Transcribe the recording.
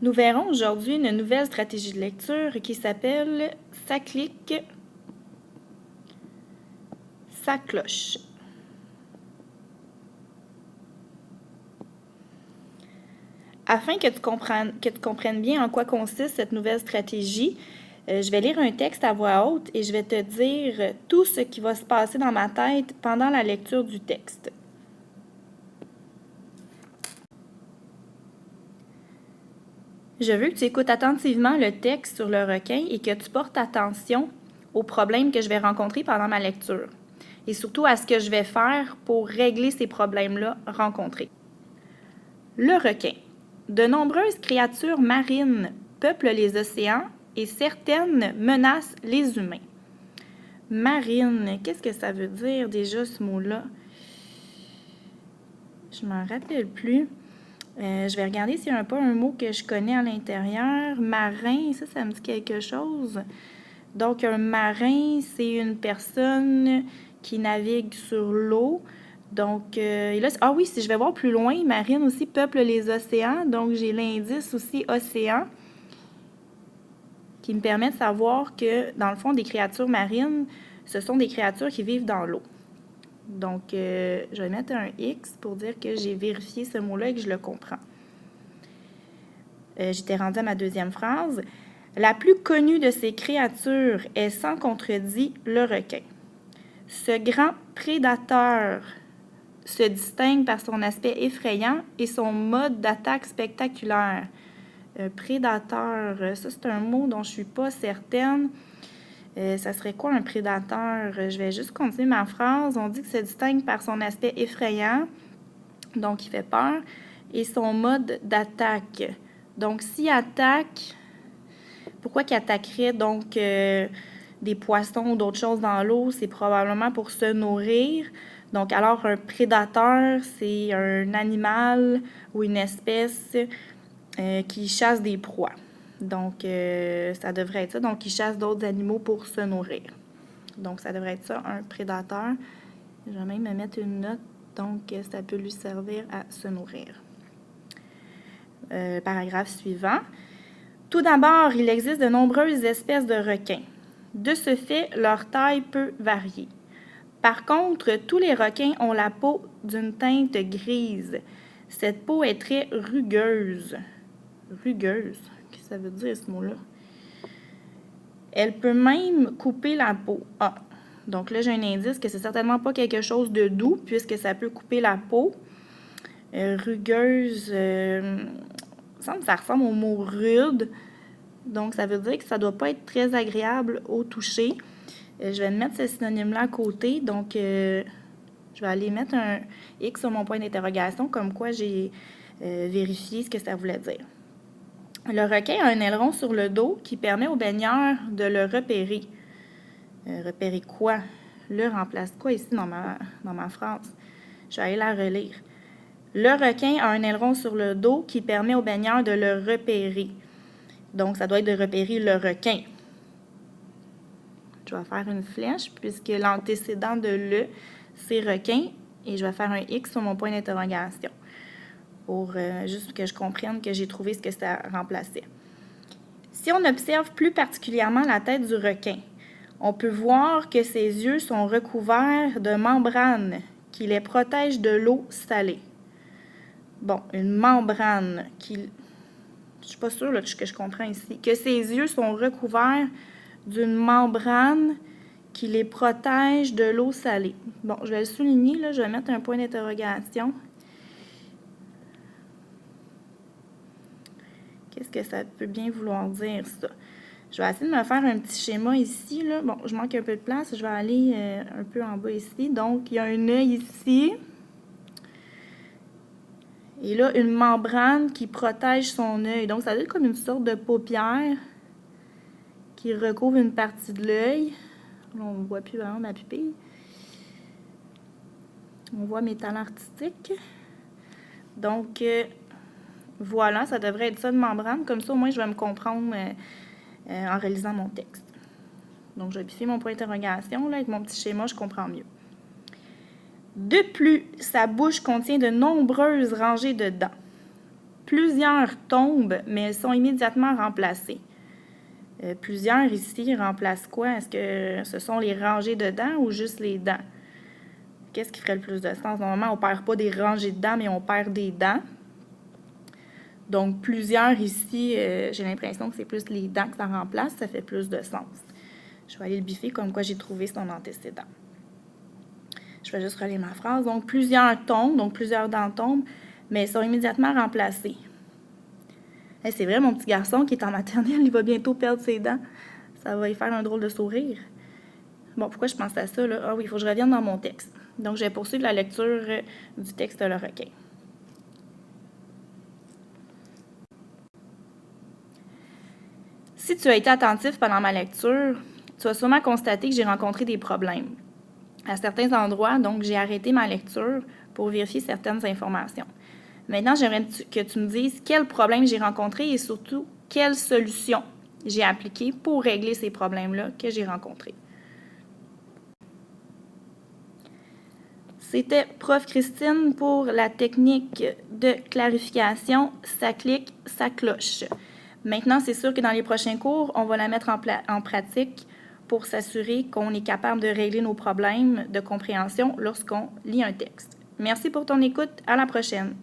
Nous verrons aujourd'hui une nouvelle stratégie de lecture qui s'appelle « Ça clique, ça cloche ». Afin que tu comprennes bien en quoi consiste cette nouvelle stratégie, je vais lire un texte à voix haute et je vais te dire tout ce qui va se passer dans ma tête pendant la lecture du texte. Je veux que tu écoutes attentivement le texte sur le requin et que tu portes attention aux problèmes que je vais rencontrer pendant ma lecture et surtout à ce que je vais faire pour régler ces problèmes-là rencontrés. Le requin. De nombreuses créatures marines peuplent les océans et certaines menacent les humains. Marine, qu'est-ce que ça veut dire déjà ce mot-là? Je m'en rappelle plus. Je vais regarder s'il n'y a pas un mot que je connais à l'intérieur. Marin, ça me dit quelque chose. Donc, un marin, c'est une personne qui navigue sur l'eau. Donc, et là, ah oui, si je vais voir plus loin, marine aussi peuple les océans. Donc, j'ai l'indice aussi océan qui me permet de savoir que, dans le fond, des créatures marines, ce sont des créatures qui vivent dans l'eau. Donc, je vais mettre un X pour dire que j'ai vérifié ce mot-là et que je le comprends. J'étais rendue à ma deuxième phrase. La plus connue de ces créatures est sans contredit le requin. Ce grand prédateur se distingue par son aspect effrayant et son mode d'attaque spectaculaire. Prédateur, ça c'est un mot dont je ne suis pas certaine. Ça serait quoi un prédateur? Je vais juste continuer ma phrase. On dit que se distingue par son aspect effrayant, donc il fait peur, et son mode d'attaque. Donc s'il attaque, pourquoi qu'il attaquerait donc des poissons ou d'autres choses dans l'eau? C'est probablement pour se nourrir. Donc, alors, un prédateur, c'est un animal ou une espèce qui chasse des proies. Donc, ça devrait être ça. Donc, il chasse d'autres animaux pour se nourrir. Donc, ça devrait être ça, un prédateur. Je vais même me mettre une note. Donc, ça peut lui servir à se nourrir. Paragraphe suivant. Tout d'abord, il existe de nombreuses espèces de requins. De ce fait, leur taille peut varier. Par contre, tous les requins ont la peau d'une teinte grise. Cette peau est très rugueuse. Rugueuse, qu'est-ce que ça veut dire ce mot-là? Elle peut même couper la peau. Ah, donc là, j'ai un indice que c'est certainement pas quelque chose de doux puisque ça peut couper la peau. Rugueuse, ça ressemble au mot rude. Donc, ça veut dire que ça ne doit pas être très agréable au toucher. Je vais mettre ce synonyme-là à côté. Donc, je vais aller mettre un X sur mon point d'interrogation, comme quoi j'ai vérifié ce que ça voulait dire. Le requin a un aileron sur le dos qui permet aux baigneurs de le repérer. Repérer quoi? Le remplace quoi ici dans ma phrase? Je vais aller la relire. Le requin a un aileron sur le dos qui permet aux baigneurs de le repérer. Donc, ça doit être de repérer le requin. Je vais faire une flèche puisque l'antécédent de le, c'est requin. Et je vais faire un X sur mon point d'interrogation pour juste que je comprenne que j'ai trouvé ce que ça remplaçait. Si on observe plus particulièrement la tête du requin, on peut voir que ses yeux sont recouverts de membranes qui les protègent de l'eau salée. Bon, une membrane qui... Je ne suis pas sûre là, que je comprends ici. Que ses yeux sont recouverts d'une membrane qui les protège de l'eau salée. Bon, je vais le souligner, là, je vais mettre un point d'interrogation. Qu'est-ce que ça peut bien vouloir dire, ça? Je vais essayer de me faire un petit schéma ici, là. Bon, je manque un peu de place, je vais aller un peu en bas ici. Donc, il y a un œil ici. Et là, une membrane qui protège son œil. Donc, ça doit être comme une sorte de paupière qui recouvre une partie de l'œil. Là, on ne voit plus vraiment ma pupille. On voit mes talents artistiques. Donc, voilà, ça devrait être ça de membrane. Comme ça, au moins, je vais me comprendre en réalisant mon texte. Donc, je vais biffer mon point d'interrogation. Là, avec mon petit schéma, je comprends mieux. De plus, sa bouche contient de nombreuses rangées de dents. Plusieurs tombent, mais elles sont immédiatement remplacées. Plusieurs ici remplacent quoi? Est-ce que ce sont les rangées de dents ou juste les dents? Qu'est-ce qui ferait le plus de sens? Normalement, on ne perd pas des rangées de dents, mais on perd des dents. Donc, plusieurs ici, j'ai l'impression que c'est plus les dents que ça remplace. Ça fait plus de sens. Je vais aller le biffer comme quoi j'ai trouvé son antécédent. Je vais juste relire ma phrase. Donc, plusieurs tombent, donc plusieurs dents tombent, mais elles sont immédiatement remplacées. Hey, c'est vrai, mon petit garçon qui est en maternelle, il va bientôt perdre ses dents. Ça va y faire un drôle de sourire. Bon, pourquoi je pense à ça, là? Ah oui, il faut que je revienne dans mon texte. Donc, je vais poursuivre la lecture du texte Le Requin. Si tu as été attentif pendant ma lecture, tu as sûrement constaté que j'ai rencontré des problèmes. À certains endroits, donc, j'ai arrêté ma lecture pour vérifier certaines informations. Maintenant, j'aimerais que tu me dises quels problèmes j'ai rencontrés et surtout quelles solutions j'ai appliquées pour régler ces problèmes-là que j'ai rencontrés. C'était Prof Christine pour la technique de clarification, ça clique, ça cloche. Maintenant, c'est sûr que dans les prochains cours, on va la mettre en pratique pour s'assurer qu'on est capable de régler nos problèmes de compréhension lorsqu'on lit un texte. Merci pour ton écoute. À la prochaine.